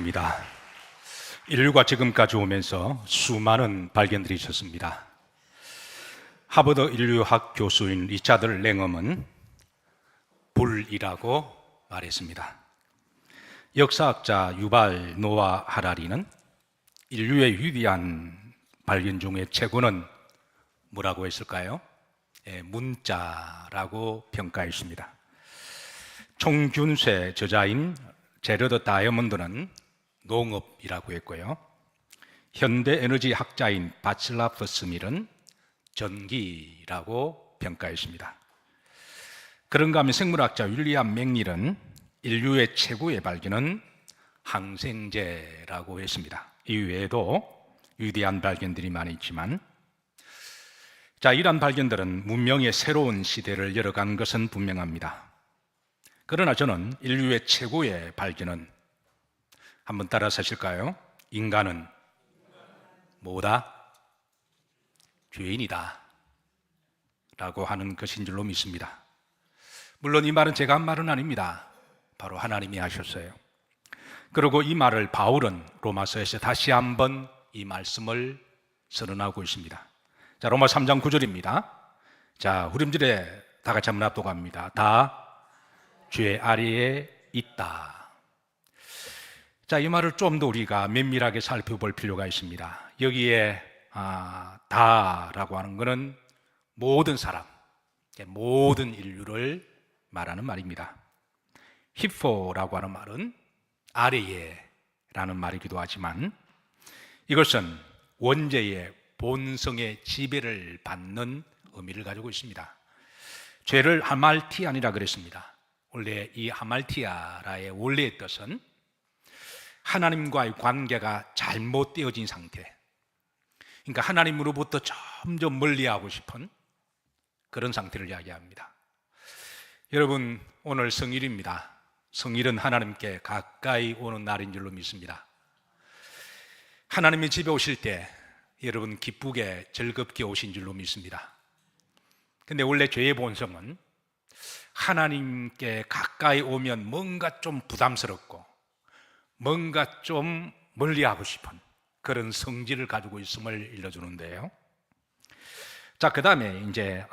있습니다. 인류가 지금까지 오면서 수많은 발견들이 있었습니다. 하버드 인류학 교수인 리차드 랭엄은 불이라고 말했습니다. 역사학자 유발 노아 하라리는 인류의 위대한 발견 중에 최고는 뭐라고 했을까요? 문자라고 평가했습니다. 총균세 저자인 제러드 다이아몬드는 농업이라고 했고요. 현대에너지 학자인 바칠라프 스밀은 전기라고 평가했습니다. 그런가 하면 생물학자 윌리엄 맥닐은 인류의 최고의 발견은 항생제라고 했습니다. 이 외에도 위대한 발견들이 많이 있지만, 이러한 발견들은 문명의 새로운 시대를 열어간 것은 분명합니다. 그러나 저는 인류의 최고의 발견은, 한번 따라서 하실까요? 인간은 뭐다? 죄인이다 라고 하는 것인 줄로 믿습니다. 물론 이 말은 제가 한 말은 아닙니다. 바로 하나님이 하셨어요. 그리고 이 말을 바울은 로마서에서 다시 한번 이 말씀을 선언하고 있습니다. 자, 로마 3장 9절입니다. 자, 후렴절에 다 같이 한번 합독합니다. 다 죄 아래에 있다. 자, 이 말을 좀 더 우리가 면밀하게 살펴볼 필요가 있습니다. 여기에 다라고 하는 것은 모든 사람, 모든 인류를 말하는 말입니다. 히포라고 하는 말은 아래에 라는 말이기도 하지만, 이것은 원죄의 본성의 지배를 받는 의미를 가지고 있습니다. 죄를 하말티아니라 그랬습니다. 원래 이 하말티아라의 원래의 뜻은 하나님과의 관계가 잘못되어진 상태, 그러니까 하나님으로부터 점점 멀리하고 싶은 그런 상태를 이야기합니다. 여러분, 오늘 성일입니다. 성일은 하나님께 가까이 오는 날인 줄로 믿습니다. 하나님이 집에 오실 때 여러분 기쁘게 즐겁게 오신 줄로 믿습니다. 근데 원래 죄의 본성은 하나님께 가까이 오면 뭔가 좀 부담스럽고 뭔가 좀 멀리하고 싶은 그런 성질을 가지고 있음을 일러주는데요. 자, 그 다음에 이제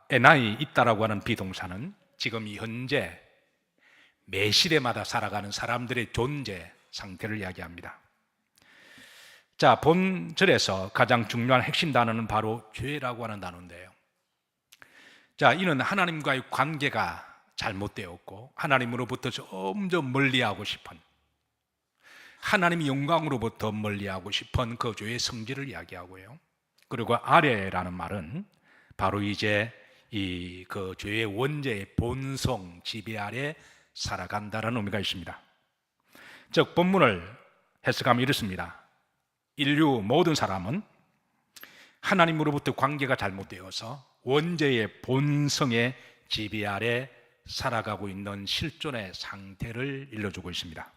에나이 있다라고 하는 비동사는 지금 현재 매 시대마다 살아가는 사람들의 존재 상태를 이야기합니다. 자, 본절에서 가장 중요한 핵심 단어는 바로 죄라고 하는 단어인데요. 자, 이는 하나님과의 관계가 잘못되었고 하나님으로부터 점점 멀리하고 싶은, 하나님의 영광으로부터 멀리하고 싶은 그 죄의 성질을 이야기하고요. 그리고 아래라는 말은 바로 이제 그 죄의 원죄의 본성 지배 아래 살아간다라는 의미가 있습니다. 즉, 본문을 해석하면 이렇습니다. 인류 모든 사람은 하나님으로부터 관계가 잘못되어서 원죄의 본성의 지배 아래 살아가고 있는 실존의 상태를 일러주고 있습니다.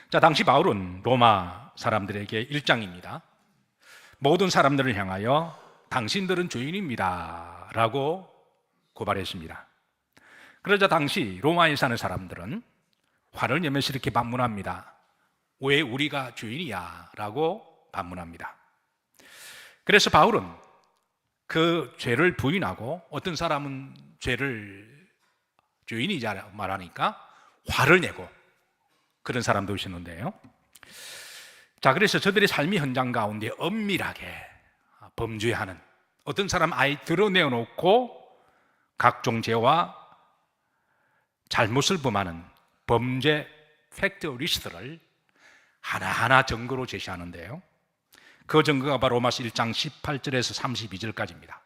자, 당시 바울은 로마 사람들에게 1장입니다. 모든 사람들을 향하여 당신들은 죄인입니다 라고 고발했습니다. 그러자 당시 로마에 사는 사람들은 화를 내면서 이렇게 반문합니다. 왜 우리가 죄인이야? 라고 반문합니다. 그래서 바울은 그 죄를 부인하고, 어떤 사람은 죄인이자 말하니까 화를 내고 그런 사람도 있었는데요. 자, 그래서 저들의 삶의 현장 가운데 엄밀하게 범죄하는, 어떤 사람 아예 드러내놓고 각종 죄와 잘못을 범하는 범죄 팩트 리스트를 하나하나 증거로 제시하는데요. 그 증거가 바로 로마서 1장 18절에서 32절까지입니다.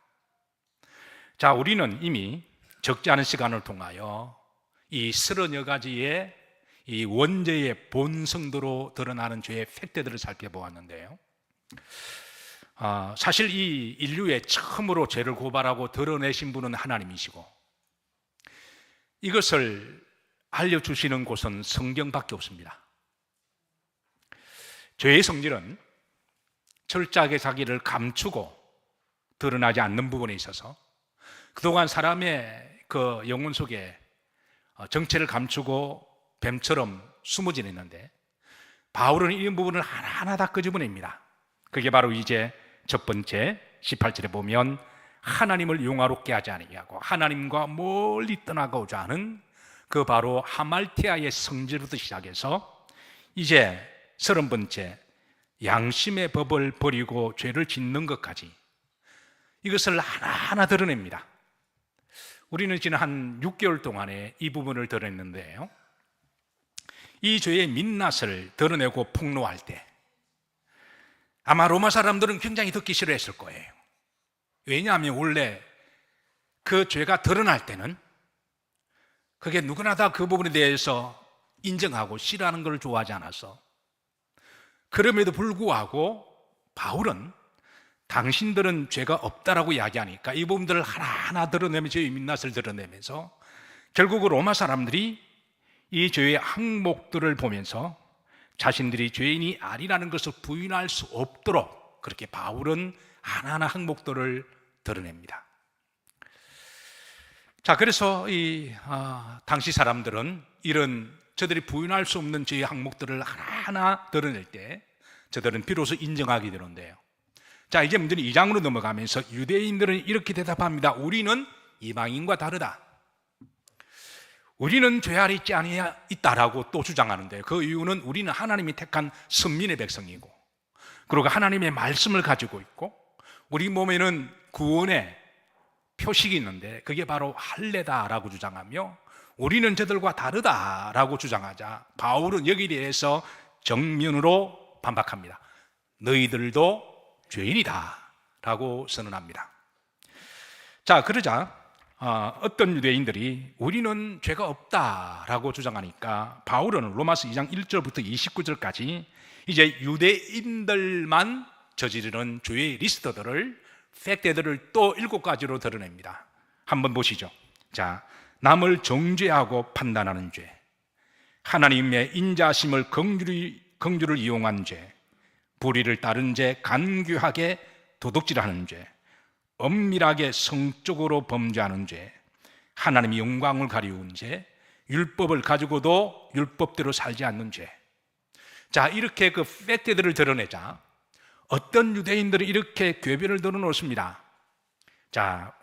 자, 우리는 이미 적지 않은 시간을 통하여 이 30가지의 이 원죄의 본성대로 드러나는 죄의 팩트들을 살펴보았는데요. 사실 이 인류에 처음으로 죄를 고발하고 드러내신 분은 하나님이시고, 이것을 알려주시는 곳은 성경밖에 없습니다. 죄의 성질은 철저하게 자기를 감추고 드러나지 않는 부분에 있어서 그동안 사람의 그 영혼 속에 정체를 감추고 뱀처럼 숨어 지냈는데 바울은 이 부분을 하나하나 다 끄집어냅니다. 그게 바로 이제 첫 번째 18절에 보면 하나님을 영화롭게 하지 아니하고 하나님과 멀리 떠나고자 하는 그 바로 하말티아의 성질부터 시작해서 이제 30번째 양심의 법을 버리고 죄를 짓는 것까지 이것을 하나하나 드러냅니다. 우리는 지난 한 6개월 동안에 이 부분을 드러냈는데요, 이 죄의 민낯을 드러내고 폭로할 때 아마 로마 사람들은 굉장히 듣기 싫어했을 거예요. 왜냐하면 원래 그 죄가 드러날 때는 그게 누구나 다 그 부분에 대해서 인정하고 싫어하는 걸 좋아하지 않아서, 그럼에도 불구하고 바울은 당신들은 죄가 없다라고 이야기하니까 이 부분들을 하나하나 드러내면서 죄의 민낯을 드러내면서 결국 로마 사람들이 이 죄의 항목들을 보면서 자신들이 죄인이 아니라는 것을 부인할 수 없도록 그렇게 바울은 하나하나 항목들을 드러냅니다. 자, 그래서 당시 사람들은 이런 저들이 부인할 수 없는 죄의 항목들을 하나하나 드러낼 때 저들은 비로소 인정하게 되는데요. 자, 이제 문제는 2장으로 넘어가면서 유대인들은 이렇게 대답합니다. 우리는 이방인과 다르다. 우리는 죄 아래 있지 있다라고 또 주장하는데, 그 이유는 우리는 하나님이 택한 선민의 백성이고, 그리고 하나님의 말씀을 가지고 있고, 우리 몸에는 구원의 표식이 있는데 그게 바로 할례다라고 주장하며, 우리는 저들과 다르다라고 주장하자 바울은 여기에 대해서 정면으로 반박합니다. 너희들도 죄인이다 라고 선언합니다. 자, 그러자 어떤 유대인들이 우리는 죄가 없다라고 주장하니까 바울은 로마서 2장 1절부터 29절까지 이제 유대인들만 저지르는 죄의 리스트들을, 팩트들을 또 7가지로 드러냅니다. 한번 보시죠. 자, 남을 정죄하고 판단하는 죄, 하나님의 인자심을 긍휼을 이용한 죄, 불의를 따른 죄, 간교하게 도둑질하는 죄, 엄밀하게 성적으로 범죄하는 죄, 하나님의 영광을 가리운 죄, 율법을 가지고도 율법대로 살지 않는 죄. 자, 이렇게 그 팩트들을 드러내자 어떤 유대인들이 이렇게 궤변을 드러놓습니다. 자,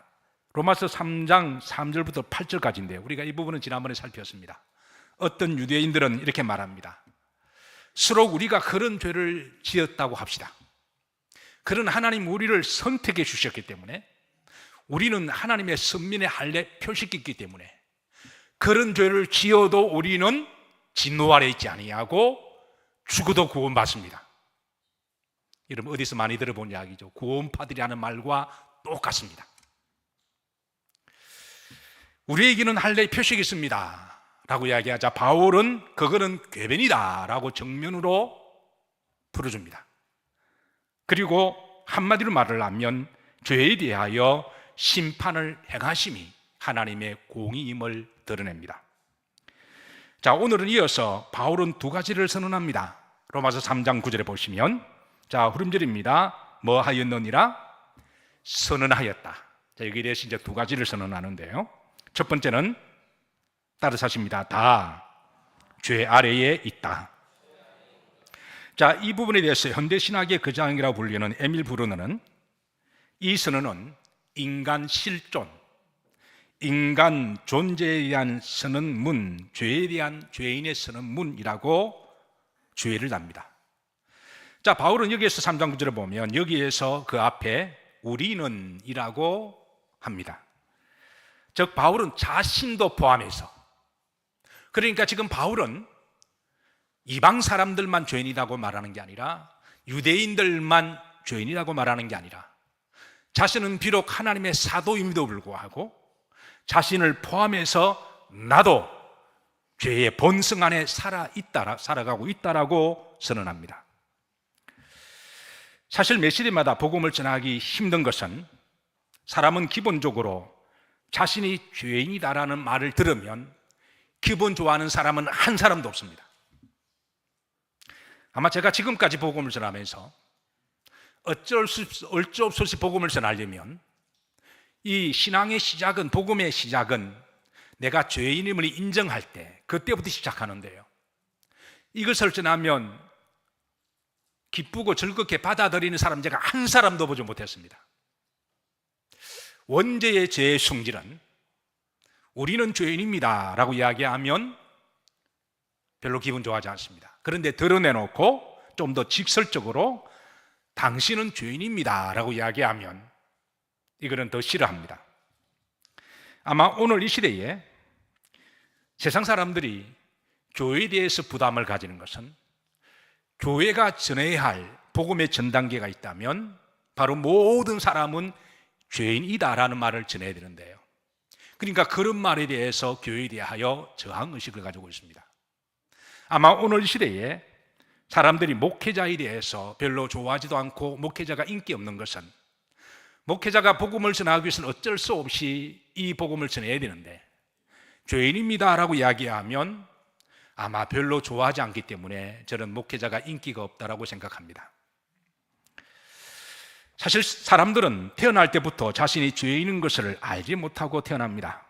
로마서 3장 3절부터 8절까지인데요, 우리가 이 부분은 지난번에 살폈습니다. 어떤 유대인들은 이렇게 말합니다. 서로 우리가 그런 죄를 지었다고 합시다. 그런 하나님 우리를 선택해 주셨기 때문에, 우리는 하나님의 선민의 할례 표식이 있기 때문에 그런 죄를 지어도 우리는 진노 아래 있지 아니하고 죽어도 구원받습니다. 여러분 어디서 많이 들어본 이야기죠. 구원파들이 하는 말과 똑같습니다. 우리에게는 할례의 표식이 있습니다 라고 이야기하자 바울은 그거는 궤변이다 라고 정면으로 풀어줍니다. 그리고 한마디로 말을 하면 죄에 대하여 심판을 행하심이 하나님의 공의임을 드러냅니다. 자, 오늘은 이어서 바울은 2가지를 선언합니다. 로마서 3장 9절에 보시면, 자, 후렴절입니다. 뭐 하였느니라? 선언하였다. 자, 여기에 대해서 이제 2가지를 선언하는데요, 첫 번째는 따라서 하십니다. 다 죄 아래에 있다. 자, 이 부분에 대해서 현대신학의 거장이라고 불리는 에밀 브루너는 이 선언은 인간 실존, 인간 존재에 대한 선언문, 죄에 대한 죄인의 선언문이라고 주의를 납니다. 자, 바울은 여기에서 3장 9절을 보면 여기에서 그 앞에 우리는 이라고 합니다. 즉 바울은 자신도 포함해서, 그러니까 지금 바울은 이방 사람들만 죄인이라고 말하는 게 아니라, 유대인들만 죄인이라고 말하는 게 아니라, 자신은 비록 하나님의 사도임에도 불구하고 자신을 포함해서 나도 죄의 본성 안에 살아가고 있다라고 선언합니다. 사실 매 시대마다 복음을 전하기 힘든 것은, 사람은 기본적으로 자신이 죄인이다라는 말을 들으면 기분 좋아하는 사람은 한 사람도 없습니다. 아마 제가 지금까지 복음을 전하면서 어쩔 수 없이 복음을 전하려면 이 신앙의 시작은, 복음의 시작은 내가 죄인임을 인정할 때, 그때부터 시작하는데요, 이것을 전하면 기쁘고 즐겁게 받아들이는 사람 제가 한 사람도 보지 못했습니다. 원죄의 죄의 성질은 우리는 죄인입니다 라고 이야기하면 별로 기분 좋아하지 않습니다. 그런데 드러내놓고 좀 더 직설적으로 당신은 죄인입니다 라고 이야기하면 이거는 더 싫어합니다. 아마 오늘 이 시대에 세상 사람들이 교회에 대해서 부담을 가지는 것은 교회가 전해야 할 복음의 전 단계가 있다면 바로 모든 사람은 죄인이다라는 말을 전해야 되는데요. 그러니까 그런 말에 대해서 교회에 대하여 저항의식을 가지고 있습니다. 아마 오늘 시대에 사람들이 목회자에 대해서 별로 좋아하지도 않고 목회자가 인기 없는 것은 목회자가 복음을 전하기 위해서는 어쩔 수 없이 이 복음을 전해야 되는데 죄인입니다 라고 이야기하면 아마 별로 좋아하지 않기 때문에 저는 목회자가 인기가 없다라고 생각합니다. 사실 사람들은 태어날 때부터 자신이 죄인인 것을 알지 못하고 태어납니다.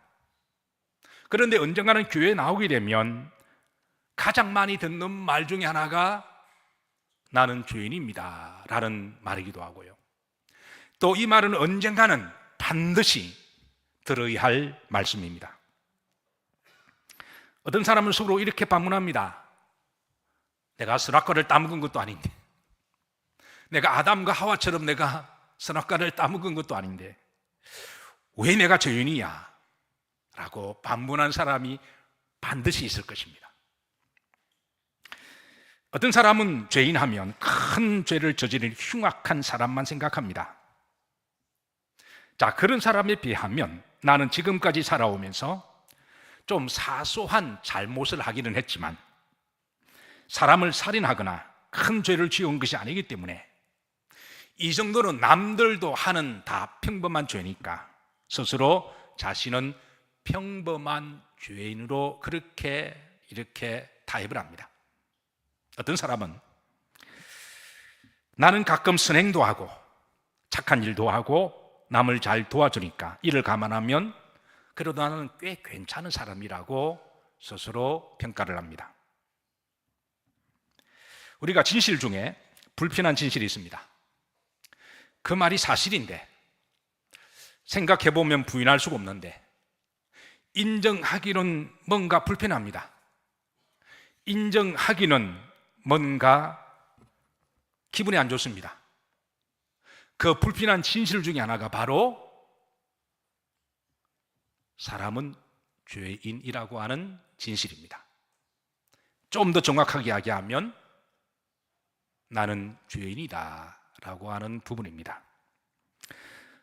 그런데 언젠가는 교회에 나오게 되면 가장 많이 듣는 말 중에 하나가 나는 죄인입니다 라는 말이기도 하고요. 또 이 말은 언젠가는 반드시 들어야 할 말씀입니다. 어떤 사람은 속으로 이렇게 반문합니다. 내가 선악과를 따먹은 것도 아닌데, 내가 아담과 하와처럼 내가 선악과를 따먹은 것도 아닌데 왜 내가 죄인이야? 라고 반문한 사람이 반드시 있을 것입니다. 어떤 사람은 죄인하면 큰 죄를 저지른 흉악한 사람만 생각합니다. 자, 그런 사람에 비하면 나는 지금까지 살아오면서 좀 사소한 잘못을 하기는 했지만 사람을 살인하거나 큰 죄를 지은 것이 아니기 때문에 이 정도는 남들도 하는 다 평범한 죄니까 스스로 자신은 평범한 죄인으로 그렇게 이렇게 타협을 합니다. 어떤 사람은 나는 가끔 선행도 하고 착한 일도 하고 남을 잘 도와주니까 이를 감안하면 그래도 나는 꽤 괜찮은 사람이라고 스스로 평가를 합니다. 우리가 진실 중에 불편한 진실이 있습니다. 그 말이 사실인데 생각해보면 부인할 수가 없는데 인정하기는 뭔가 불편합니다. 인정하기는 뭔가 기분이 안 좋습니다. 그 불편한 진실 중에 하나가 바로 사람은 죄인이라고 하는 진실입니다. 좀 더 정확하게 이야기하면 나는 죄인이다 라고 하는 부분입니다.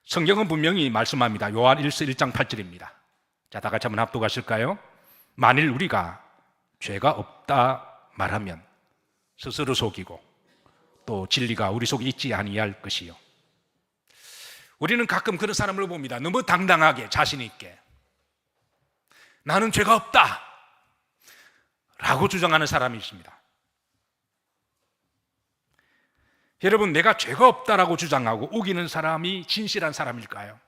성경은 분명히 말씀합니다. 요한 1장 8절입니다. 자, 다 같이 한번 합독하실까요? 만일 우리가 죄가 없다 말하면 스스로 속이고 또 진리가 우리 속에 있지 아니할 것이요. 우리는 가끔 그런 사람을 봅니다. 너무 당당하게 자신 있게 나는 죄가 없다 라고 주장하는 사람이 있습니다. 여러분, 내가 죄가 없다라고 주장하고 우기는 사람이 진실한 사람일까요?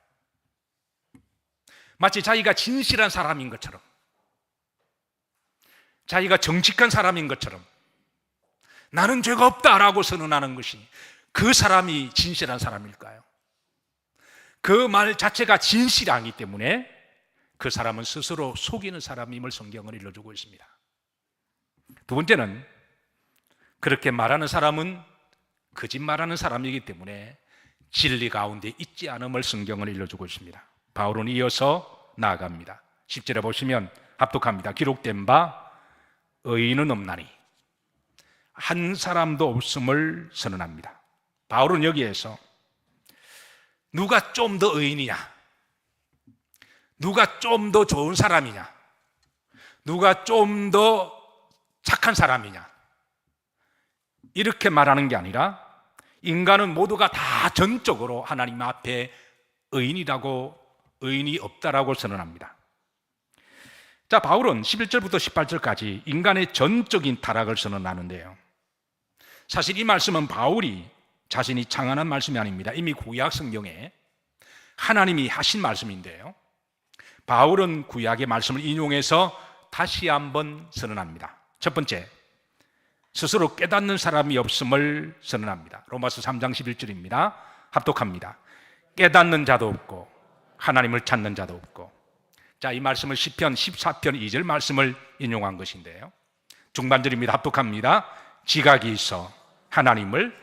마치 자기가 진실한 사람인 것처럼, 자기가 정직한 사람인 것처럼 나는 죄가 없다라고 선언하는 것이 그 사람이 진실한 사람일까요? 그 말 자체가 진실이 아니기 때문에 그 사람은 스스로 속이는 사람임을 성경은 일러주고 있습니다. 두 번째는 그렇게 말하는 사람은 거짓말하는 사람이기 때문에 진리 가운데 있지 않음을 성경은 일러주고 있습니다. 바울은 이어서 나아갑니다. 10절에 보시면 합독합니다. 기록된 바 의인은 없나니 한 사람도 없음을 선언합니다. 바울은 여기에서 누가 좀 더 의인이냐, 누가 좀 더 좋은 사람이냐, 누가 좀 더 착한 사람이냐 이렇게 말하는 게 아니라 인간은 모두가 다 전적으로 하나님 앞에 의인이라고, 의인이 없다라고 선언합니다. 자, 바울은 11절부터 18절까지 인간의 전적인 타락을 선언하는데요. 사실 이 말씀은 바울이 자신이 창안한 말씀이 아닙니다. 이미 구약 성경에 하나님이 하신 말씀인데요. 바울은 구약의 말씀을 인용해서 다시 한번 선언합니다. 첫 번째, 스스로 깨닫는 사람이 없음을 선언합니다. 로마서 3장 11절입니다. 합독합니다. 깨닫는 자도 없고 하나님을 찾는 자도 없고. 자, 이 말씀을 시편 14편 2절 말씀을 인용한 것인데요. 중반절입니다. 합독합니다. 지각이 있어 하나님을,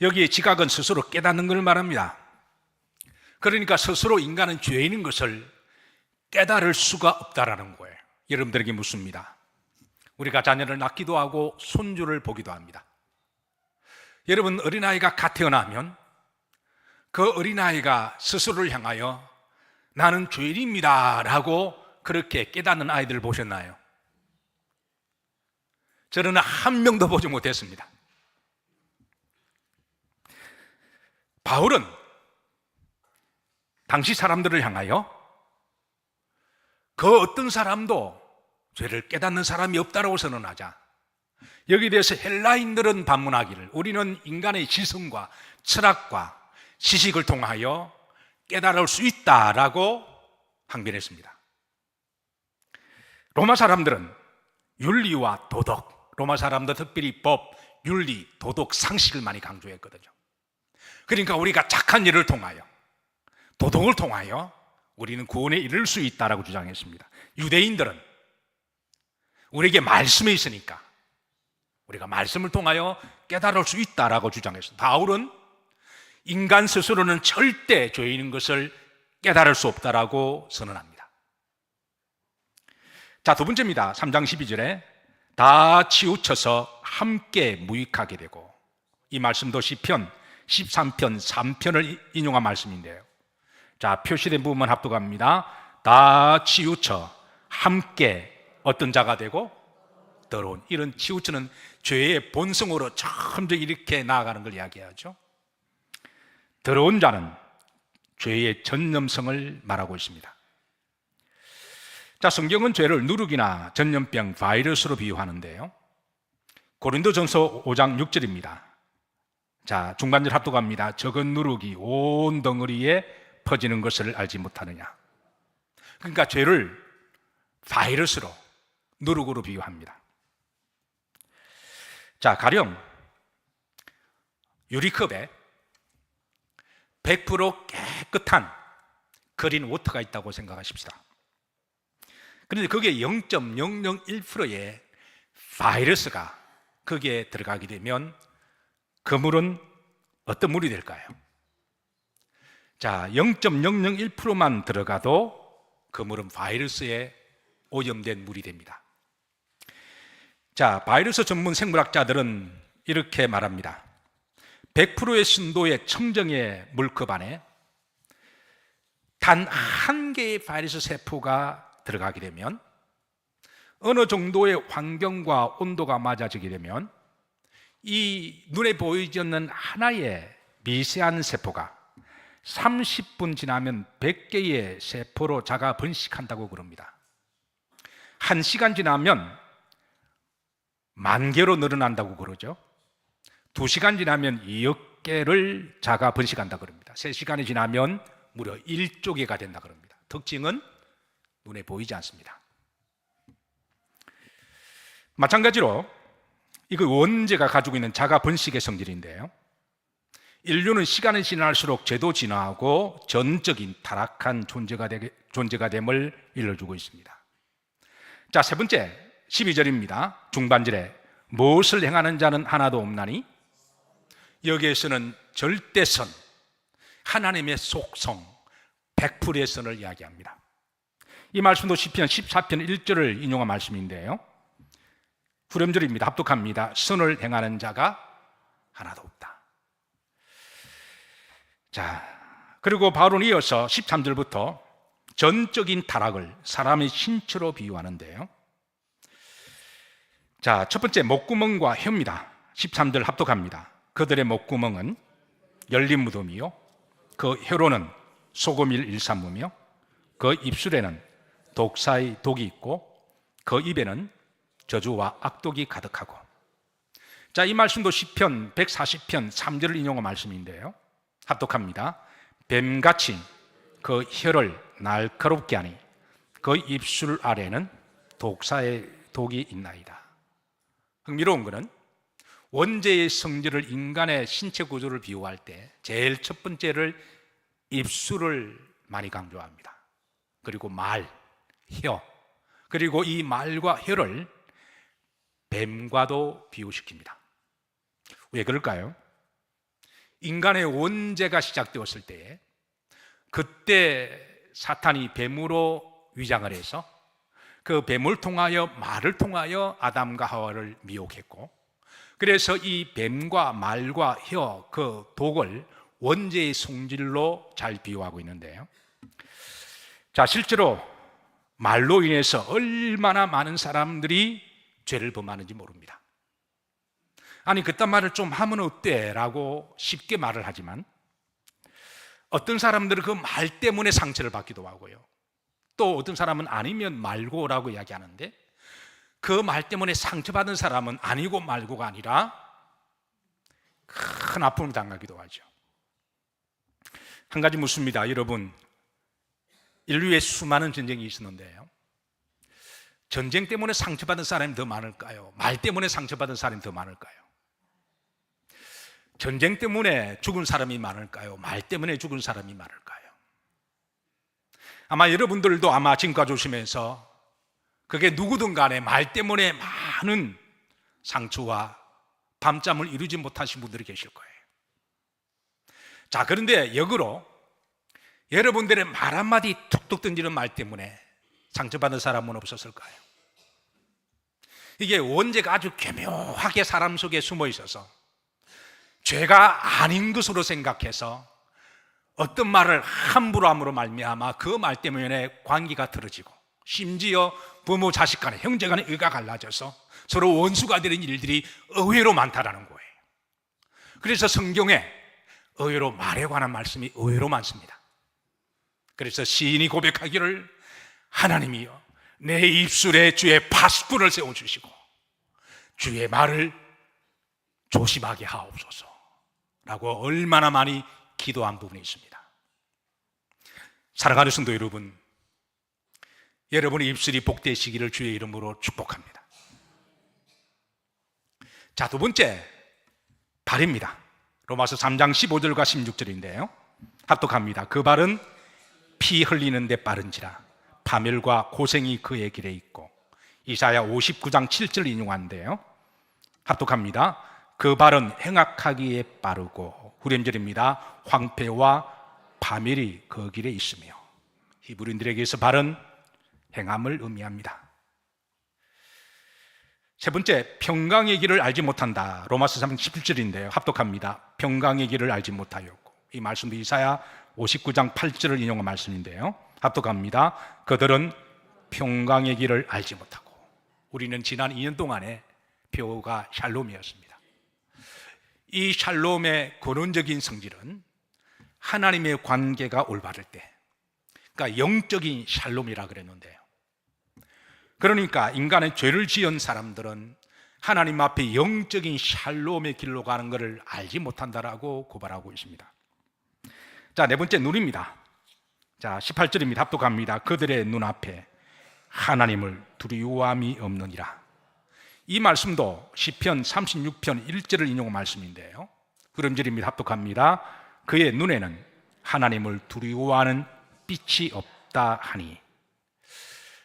여기에 지각은 스스로 깨닫는 걸 말합니다. 그러니까 스스로 인간은 죄인인 것을 깨달을 수가 없다라는 거예요. 여러분들에게 묻습니다. 우리가 자녀를 낳기도 하고 손주를 보기도 합니다. 여러분, 어린아이가 갓 태어나면 그 어린아이가 스스로를 향하여 나는 죄인입니다 라고 그렇게 깨닫는 아이들을 보셨나요? 저는 한 명도 보지 못했습니다. 바울은 당시 사람들을 향하여 그 어떤 사람도 죄를 깨닫는 사람이 없다고 선언하자, 여기에 대해서 헬라인들은 반문하기를 우리는 인간의 지성과 철학과 지식을 통하여 깨달을 수 있다라고 항변했습니다. 로마 사람들은 윤리와 도덕, 로마 사람들 특별히 법, 윤리, 도덕, 상식을 많이 강조했거든요. 그러니까 우리가 착한 일을 통하여, 도덕을 통하여 우리는 구원에 이를 수 있다라고 주장했습니다. 유대인들은 우리에게 말씀이 있으니까 우리가 말씀을 통하여 깨달을 수 있다라고 주장했습니다. 바울은 인간 스스로는 절대 죄인인 것을 깨달을 수 없다라고 선언합니다. 자, 두 번째입니다. 3장 12절에 다 치우쳐서 함께 무익하게 되고, 이 말씀도 시편 13편 3편을 인용한 말씀인데요. 자, 표시된 부분만 합독합니다. 다 치우쳐 함께 어떤 자가 되고 더러운, 이런 치우쳐는 죄의 본성으로 점점 이렇게 나아가는 걸 이야기하죠. 더러운 자는 죄의 전염성을 말하고 있습니다. 자, 성경은 죄를 누룩이나 전염병, 바이러스로 비유하는데요. 고린도전서 5장 6절입니다. 자, 중반절 합독합니다. 적은 누룩이 온 덩어리에 퍼지는 것을 알지 못하느냐. 그러니까 죄를 바이러스로, 누룩으로 비유합니다. 자, 가령 유리컵에 100% 깨끗한 그린 워터가 있다고 생각하십시다. 그런데 거기에 0.001%의 바이러스가 거기에 들어가게 되면 그 물은 어떤 물이 될까요? 자, 0.001%만 들어가도 그 물은 바이러스에 오염된 물이 됩니다. 자, 바이러스 전문 생물학자들은 이렇게 말합니다. 100%의 순도의 청정의 물컵 안에 단 한 개의 바이러스 세포가 들어가게 되면, 어느 정도의 환경과 온도가 맞아지게 되면 이 눈에 보이지 않는 하나의 미세한 세포가 30분 지나면 100개의 세포로 자가 번식한다고 그럽니다. 1시간 지나면 10,000개로 늘어난다고 그러죠. 2시간 지나면 2억 개를 자가 번식한다고 그럽니다. 3시간이 지나면 무려 1조 개가 된다고 그럽니다. 특징은 눈에 보이지 않습니다. 마찬가지로 이거 원죄가 가지고 있는 자가 번식의 성질인데요. 인류는 시간이 지날수록 죄도 진화하고 전적인 타락한 존재가 됨을 일러주고 있습니다. 자, 세 번째 12절입니다. 중반절에 무엇을 행하는 자는 하나도 없나니, 여기에서는 절대선, 하나님의 속성, 100%의 선을 이야기합니다. 이 말씀도 시편 14편 1절을 인용한 말씀인데요. 후렴절입니다. 합독합니다. 선을 행하는 자가 하나도 없다. 자, 그리고 바울은 이어서 13절부터 전적인 타락을 사람의 신체로 비유하는데요. 자, 첫 번째 목구멍과 혀입니다. 13절 합독합니다. 그들의 목구멍은 열린 무덤이요, 그 혀로는 소금일 일삼무며, 그 입술에는 독사의 독이 있고, 그 입에는 저주와 악독이 가득하고. 자, 이 말씀도 시편 140편 3절을 인용한 말씀인데요. 합독합니다. 뱀같이 그 혀를 날카롭게 하니 그 입술 아래는 독사의 독이 있나이다. 흥미로운 것은 원죄의 성질을 인간의 신체 구조를 비유할 때 제일 첫 번째를 입술을 많이 강조합니다. 그리고 말, 혀, 그리고 이 말과 혀를 뱀과도 비유시킵니다. 왜 그럴까요? 인간의 원죄가 시작되었을 때 그때 사탄이 뱀으로 위장을 해서 그 뱀을 통하여 말을 통하여 아담과 하와를 미혹했고, 그래서 이 뱀과 말과 혀, 그 독을 원죄의 성질로 잘 비유하고 있는데요. 자, 실제로 말로 인해서 얼마나 많은 사람들이 죄를 범하는지 모릅니다. 아니, 그딴 말을 좀 하면 어때? 라고 쉽게 말을 하지만 어떤 사람들은 그 말 때문에 상처를 받기도 하고요. 또 어떤 사람은 아니면 말고라고 이야기하는데 그 말 때문에 상처받은 사람은 아니고 말고가 아니라 큰 아픔을 당하기도 하죠. 한 가지 묻습니다. 여러분, 인류에 수많은 전쟁이 있었는데요, 전쟁 때문에 상처받은 사람이 더 많을까요? 말 때문에 상처받은 사람이 더 많을까요? 전쟁 때문에 죽은 사람이 많을까요? 말 때문에 죽은 사람이 많을까요? 아마 여러분들도 아마 지금까지 오시면서 그게 누구든 간에 말 때문에 많은 상처와 밤잠을 이루지 못하신 분들이 계실 거예요. 자, 그런데 역으로 여러분들의 말 한마디 툭툭 던지는 말 때문에 상처받은 사람은 없었을까요? 이게 원죄가 아주 교묘하게 사람 속에 숨어 있어서 죄가 아닌 것으로 생각해서 어떤 말을 함부로 함으로 말미암아 그 말 때문에 관계가 틀어지고, 심지어 부모 자식 간에, 형제 간에 의가 갈라져서 서로 원수가 되는 일들이 의외로 많다라는 거예요. 그래서 성경에 의외로 말에 관한 말씀이 의외로 많습니다. 그래서 시인이 고백하기를, 하나님이여 내 입술에 주의 파수꾼을 세워주시고 주의 말을 조심하게 하옵소서 라고 얼마나 많이 기도한 부분이 있습니다. 사랑하는 성도 여러분, 여러분의 입술이 복되시기를 주의 이름으로 축복합니다. 자, 두 번째, 발입니다. 로마서 3장 15절과 16절인데요 합독합니다. 그 발은 피 흘리는 데 빠른지라 파멸과 고생이 그의 길에 있고. 이사야 59장 7절 인용하는데요 합독합니다. 그 발은 행악하기에 빠르고, 후렴절입니다. 황폐와 파멸이 그 길에 있으며. 히브리인들에게서 발은 행함을 의미합니다. 세 번째, 평강의 길을 알지 못한다. 로마서 3장 17절인데요 합독합니다. 평강의 길을 알지 못하였고. 이 말씀도 이사야 59장 8절을 인용한 말씀인데요 합독합니다. 그들은 평강의 길을 알지 못하고. 우리는 지난 2년 동안에 표가 샬롬이었습니다. 이 샬롬의 근원적인 성질은 하나님의 관계가 올바를 때, 그러니까 영적인 샬롬이라 그랬는데요, 그러니까 인간의 죄를 지은 사람들은 하나님 앞에 영적인 샬롬의 길로 가는 것을 알지 못한다라고 고발하고 있습니다. 자, 네 번째, 눈입니다. 자, 18절입니다. 합독합니다. 그들의 눈앞에 하나님을 두려워함이 없느니라. 이 말씀도 시편 36편 1절을 인용한 말씀인데요 후렴절입니다. 합독합니다. 그의 눈에는 하나님을 두려워하는 빛이 없다 하니.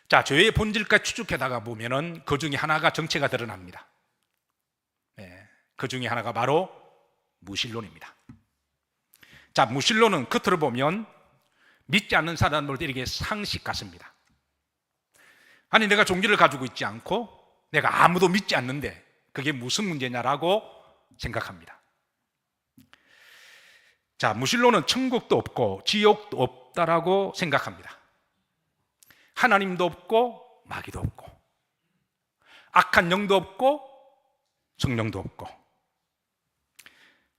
자, 죄의 본질까지 추적해다가 보면은 그 중에 하나가 정체가 드러납니다. 그 중에 하나가 바로 무신론입니다. 자, 무신론은 겉으로 보면 믿지 않는 사람들에게 상식 같습니다. 아니, 내가 종교를 가지고 있지 않고 내가 아무도 믿지 않는데 그게 무슨 문제냐라고 생각합니다. 자, 무신론은 천국도 없고 지옥도 없다라고 생각합니다. 하나님도 없고 마귀도 없고 악한 영도 없고 성령도 없고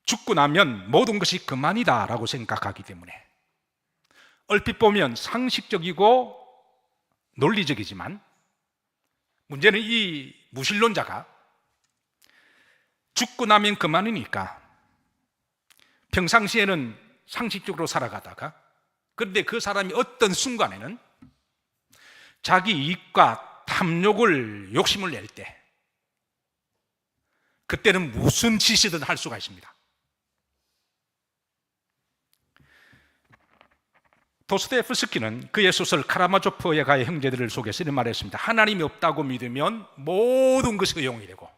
죽고 나면 모든 것이 그만이다라고 생각하기 때문에 얼핏 보면 상식적이고 논리적이지만, 문제는 이 무신론자가 죽고 나면 그만이니까 평상시에는 상식적으로 살아가다가, 그런데 그 사람이 어떤 순간에는 자기 이익과 탐욕을 욕심을 낼 때, 그때는 무슨 짓이든 할 수가 있습니다. 도스토옙스키는 그의 소설 카라마조프의 가의 형제들을 속에서 이런 말을 했습니다. 하나님이 없다고 믿으면 모든 것이 허용이 되고,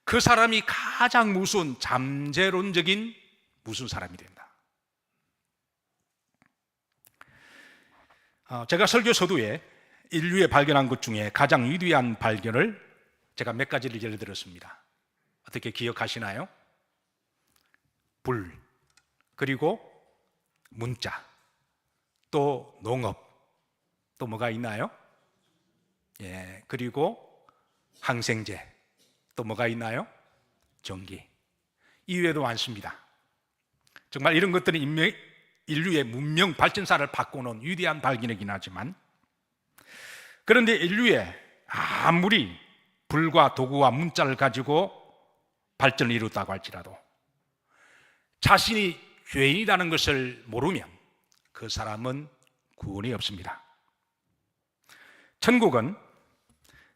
그 사람이 가장 무서운 잠재론적인 무슨 사람이 된다. 제가 설교 서두에 인류에 발견한 것 중에 가장 위대한 발견을 제가 몇 가지를 예를 들었습니다. 어떻게 기억하시나요? 불, 그리고 문자, 또 농업, 또 뭐가 있나요? 예, 그리고 항생제, 또 뭐가 있나요? 전기. 이외에도 많습니다. 정말 이런 것들은 인류의 문명 발전사를 바꾸는 위대한 발견이긴 하지만, 그런데 인류에 아무리 불과 도구와 문자를 가지고 발전을 이뤘다고 할지라도 자신이 죄인이라는 것을 모르면 그 사람은 구원이 없습니다. 천국은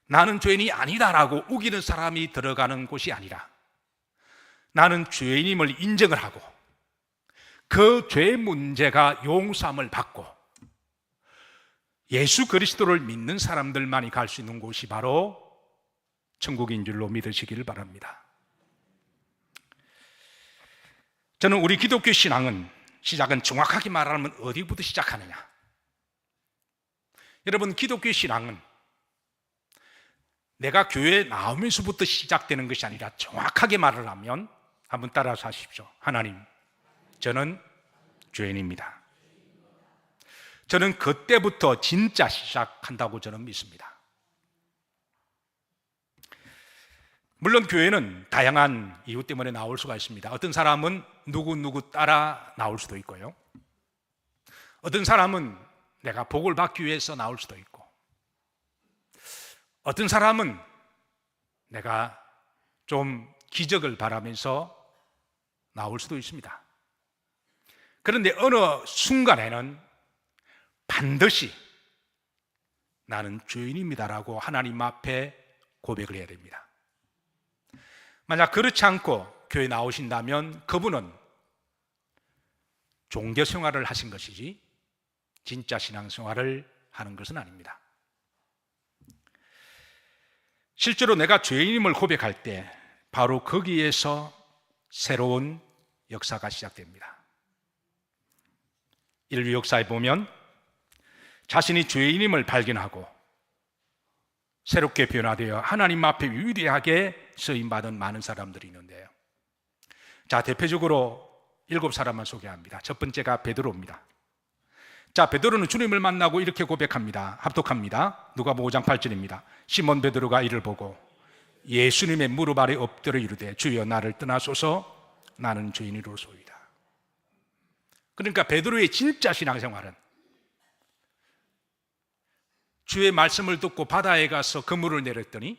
나는 죄인이 아니다라고 우기는 사람이 들어가는 곳이 아니라, 나는 죄인임을 인정을 하고 그 죄 문제가 용서함을 받고 예수 그리스도를 믿는 사람들만이 갈 수 있는 곳이 바로 천국인 줄로 믿으시기를 바랍니다. 저는 우리 기독교 신앙은 시작은 정확하게 말하면 어디부터 시작하느냐? 여러분, 기독교 신앙은 내가 교회에 나오면서부터 시작되는 것이 아니라, 정확하게 말을 하면 한번 따라서 하십시오. 하나님, 저는 죄인입니다. 저는 그때부터 진짜 시작한다고 저는 믿습니다. 물론 교회는 다양한 이유 때문에 나올 수가 있습니다. 어떤 사람은 누구 따라 나올 수도 있고요. 어떤 사람은 내가 복을 받기 위해서 나올 수도 있고, 어떤 사람은 내가 좀 기적을 바라면서 나올 수도 있습니다. 그런데 어느 순간에는 반드시 나는 죄인입니다라고 하나님 앞에 고백을 해야 됩니다. 만약 그렇지 않고 교회에 나오신다면 그분은 종교 생활을 하신 것이지 진짜 신앙 생활을 하는 것은 아닙니다. 실제로 내가 죄인임을 고백할 때 바로 거기에서 새로운 역사가 시작됩니다. 인류 역사에 보면 자신이 죄인임을 발견하고 새롭게 변화되어 하나님 앞에 위대하게 쓰임받은 많은 사람들이 있는데요. 자, 대표적으로 7사람만 소개합니다. 첫 번째가 베드로입니다. 자, 베드로는 주님을 만나고 이렇게 고백합니다. 합독합니다. 누가복음 5장 8절입니다. 시몬 베드로가 이를 보고 예수님의 무릎 아래 엎드려 이르되 주여 나를 떠나소서 나는 죄인이로소이다. 그러니까 베드로의 진짜 신앙생활은 주의 말씀을 듣고 바다에 가서 그물을 내렸더니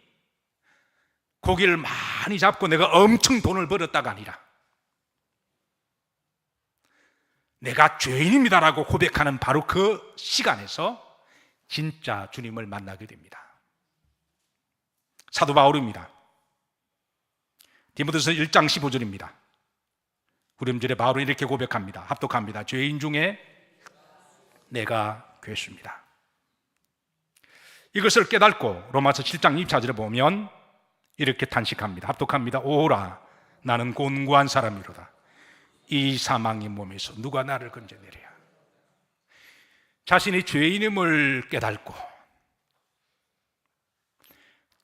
고기를 많이 잡고 내가 엄청 돈을 벌었다가 아니라, 내가 죄인입니다라고 고백하는 바로 그 시간에서 진짜 주님을 만나게 됩니다. 사도 바울입니다. 디모데서 1장 15절입니다. 후렴절에 바울은 이렇게 고백합니다. 합독합니다. 죄인 중에 내가 괴수입니다. 이것을 깨닫고 로마서 7장 24절에 보면 이렇게 탄식합니다. 합독합니다. 오라 나는 곤고한 사람이로다. 이 사망의 몸에서 누가 나를 건져내랴. 자신이 죄인임을 깨닫고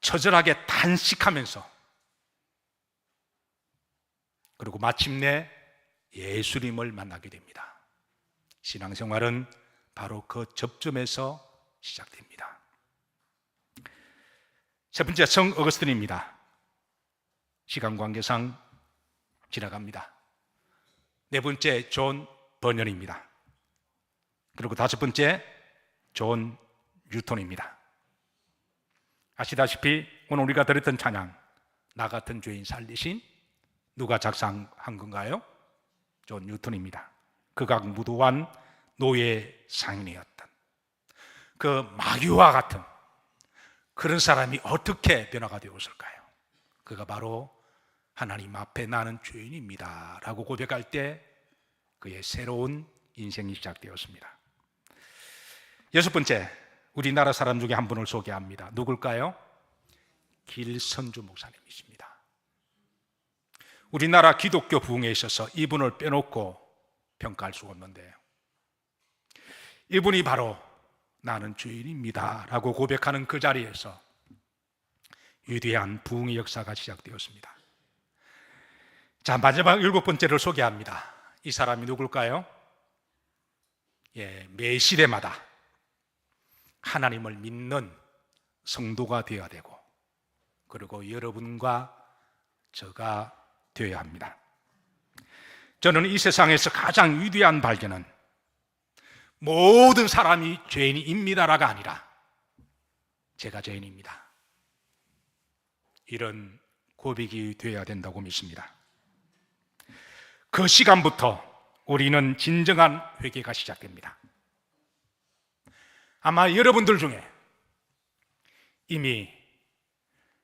처절하게 탄식하면서, 그리고 마침내 예수님을 만나게 됩니다. 신앙생활은 바로 그 접점에서 시작됩니다. 세 번째, 성 어거스틴입니다. 시간 관계상 지나갑니다. 네 번째, 존 버년입니다. 그리고 다섯 번째, 존 뉴턴입니다. 아시다시피 오늘 우리가 들었던 찬양, 나 같은 죄인 살리신, 누가 작사한 건가요? 존 뉴턴입니다. 극악무도한 노예 상인이었던 그 마귀와 같은 그런 사람이 어떻게 변화가 되었을까요? 그가 바로 하나님 앞에 나는 죄인입니다 라고 고백할 때 그의 새로운 인생이 시작되었습니다. 여섯 번째, 우리나라 사람 중에 한 분을 소개합니다. 누굴까요? 길선주 목사님이십니다. 우리나라 기독교 부흥에 있어서 이분을 빼놓고 평가할 수 없는데요, 이분이 바로 나는 죄인입니다 라고 고백하는 그 자리에서 위대한 부흥의 역사가 시작되었습니다. 자, 마지막 일곱 번째를 소개합니다. 이 사람이 누굴까요? 매 시대마다 하나님을 믿는 성도가 되어야 되고, 그리고 여러분과 저가 되어야 합니다. 저는 이 세상에서 가장 위대한 발견은 모든 사람이 죄인입니다라가 아니라 제가 죄인입니다, 이런 고백이 되어야 된다고 믿습니다. 그 시간부터 우리는 진정한 회개가 시작됩니다. 아마 여러분들 중에 이미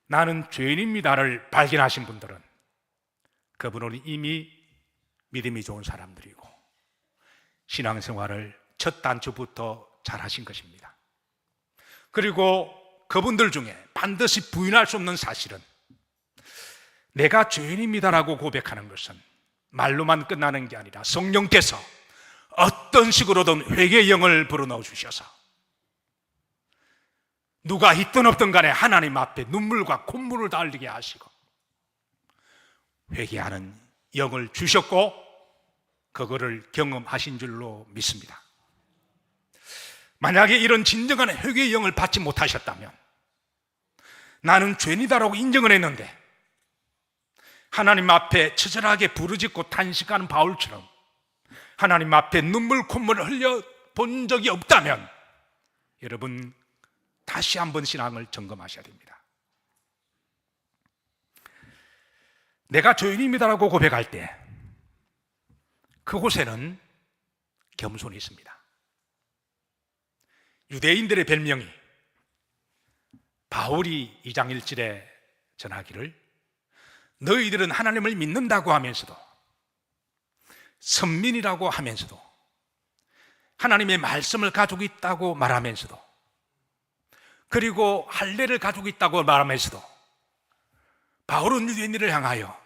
나는 죄인입니다를 발견하신 분들은 그분은 이미 믿음이 좋은 사람들이고 신앙생활을 첫 단추부터 잘하신 것입니다. 그리고 그분들 중에 반드시 부인할 수 없는 사실은 내가 죄인입니다라고 고백하는 것은 말로만 끝나는 게 아니라 성령께서 어떤 식으로든 회개의 영을 불어넣어 주셔서 누가 있든 없든 간에 하나님 앞에 눈물과 콧물을 달리게 하시고 회개하는 영을 주셨고 그거를 경험하신 줄로 믿습니다. 만약에 이런 진정한 회개의 영을 받지 못하셨다면, 나는 죄인이다라고 인정을 했는데 하나님 앞에 처절하게 부르짖고 탄식하는 바울처럼 하나님 앞에 눈물 콧물을 흘려본 적이 없다면 여러분 다시 한번 신앙을 점검하셔야 됩니다. 내가 죄인입니다라고 고백할 때 그곳에는 겸손이 있습니다. 유대인들의 별명이 바울이 2장 1절에 전하기를 너희들은 하나님을 믿는다고 하면서도 선민이라고 하면서도 하나님의 말씀을 가지고 있다고 말하면서도 그리고 할례를 가지고 있다고 말하면서도 바울은 유대인들을 향하여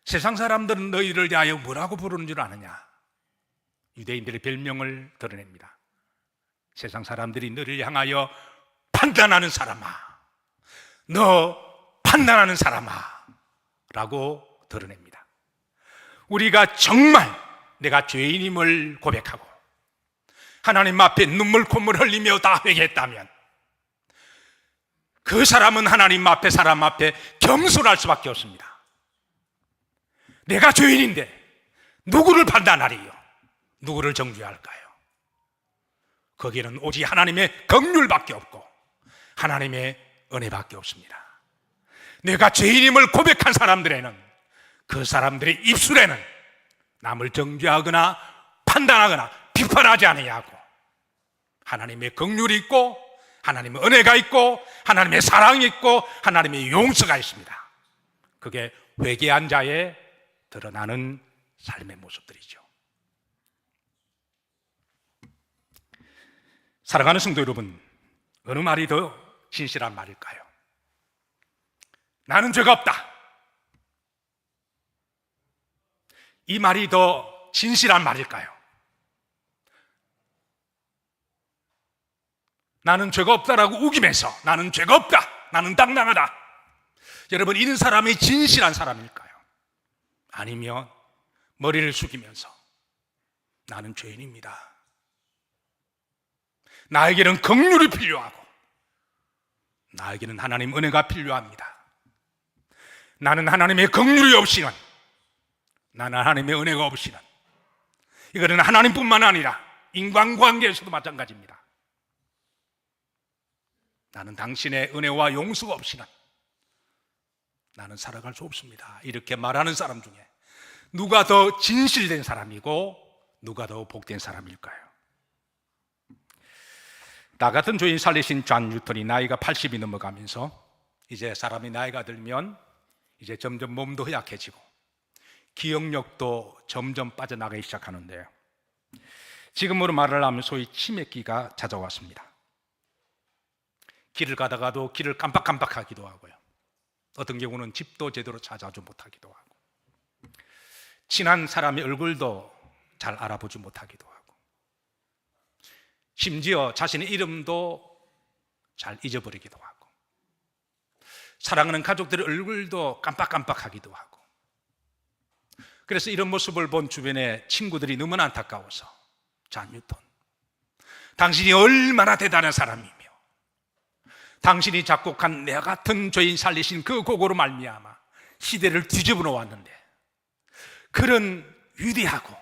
세상 사람들은 너희를 대하여 뭐라고 부르는 줄 아느냐, 유대인들의 별명을 드러냅니다. 세상 사람들이 너를 향하여 판단하는 사람아, 너 판단하는 사람아 라고 드러냅니다. 우리가 정말 내가 죄인임을 고백하고 하나님 앞에 눈물 콧물 흘리며 다 회개했다면 그 사람은 하나님 앞에 사람 앞에 겸손할 수밖에 없습니다. 내가 죄인인데 누구를 판단하리요? 누구를 정죄할까요? 거기에는 오직 하나님의 긍휼밖에 없고 하나님의 은혜밖에 없습니다. 내가 죄인임을 고백한 사람들에는, 그 사람들의 입술에는 남을 정죄하거나 판단하거나 비판하지 아니하고 하나님의 긍휼이 있고 하나님의 은혜가 있고 하나님의 사랑이 있고 하나님의 용서가 있습니다. 그게 회개한 자의 드러나는 삶의 모습들이죠. 사랑하는 성도 여러분, 어느 말이 더 진실한 말일까요? 나는 죄가 없다, 이 말이 더 진실한 말일까요? 나는 죄가 없다라고 우기면서 나는 죄가 없다, 나는 당당하다, 여러분 이런 사람이 진실한 사람일까요? 아니면 머리를 숙이면서 나는 죄인입니다, 나에게는 긍휼이 필요하고 나에게는 하나님 은혜가 필요합니다, 나는 하나님의 긍휼이 없이는, 나는 하나님의 은혜가 없이는, 이거는 하나님뿐만 아니라 인간관계에서도 마찬가지입니다. 나는 당신의 은혜와 용서가 없이는 나는 살아갈 수 없습니다. 이렇게 말하는 사람 중에 누가 더 진실된 사람이고 누가 더 복된 사람일까요? 나 같은 주인 살리신 존 뉴턴이 나이가 80이 넘어가면서 이제 사람이 나이가 들면 이제 점점 몸도 허약해지고 기억력도 점점 빠져나가기 시작하는데요. 지금으로 말을 하면 소위 치매기가 찾아왔습니다. 길을 가다가도 길을 깜빡깜빡하기도 하고요. 어떤 경우는 집도 제대로 찾아오지 못하기도 하고, 친한 사람의 얼굴도 잘 알아보지 못하기도 하고, 심지어 자신의 이름도 잘 잊어버리기도 하고, 사랑하는 가족들의 얼굴도 깜빡깜빡하기도 하고. 그래서 이런 모습을 본 주변의 친구들이 너무나 안타까워서, 존 뉴턴, 당신이 얼마나 대단한 사람이며 당신이 작곡한 내 같은 죄인 살리신 그 곡으로 말미암아 시대를 뒤집어 놓았는데 그런 위대하고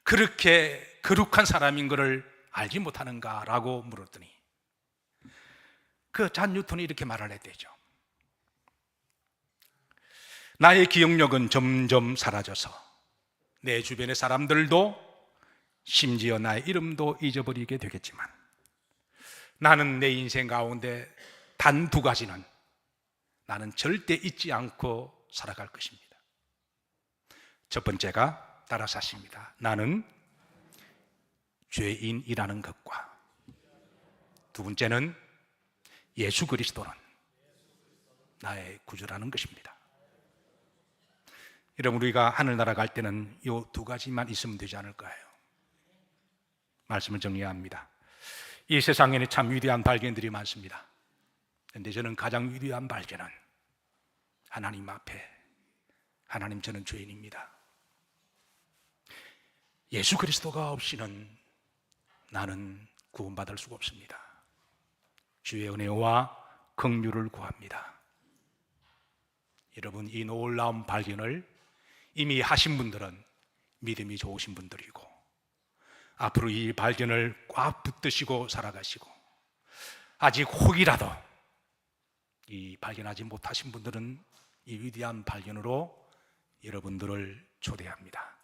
그렇게 거룩한 사람인 것을 알지 못하는가라고 물었더니 그 존 뉴턴이 이렇게 말을 했대죠. 나의 기억력은 점점 사라져서 내 주변의 사람들도 심지어 나의 이름도 잊어버리게 되겠지만 나는 내 인생 가운데 단 2가지는 나는 절대 잊지 않고 살아갈 것입니다. 첫 번째가 따라서 하십니다. 나는 죄인이라는 것과, 두 번째는 예수 그리스도는 나의 구주라는 것입니다. 여러분, 우리가 하늘나라 갈 때는 이 2가지만 있으면 되지 않을까요? 말씀을 정리합니다. 이 세상에는 참 위대한 발견들이 많습니다. 그런데 저는 가장 위대한 발견은 하나님 앞에, 하나님, 저는 죄인입니다. 예수 그리스도가 없이는 나는 구원받을 수가 없습니다. 주의 은혜와 긍휼을 구합니다. 여러분, 이 놀라운 발견을 이미 하신 분들은 믿음이 좋으신 분들이고, 앞으로 이 발견을 꽉 붙드시고 살아가시고, 아직 혹이라도 이 발견하지 못하신 분들은 이 위대한 발견으로 여러분들을 초대합니다.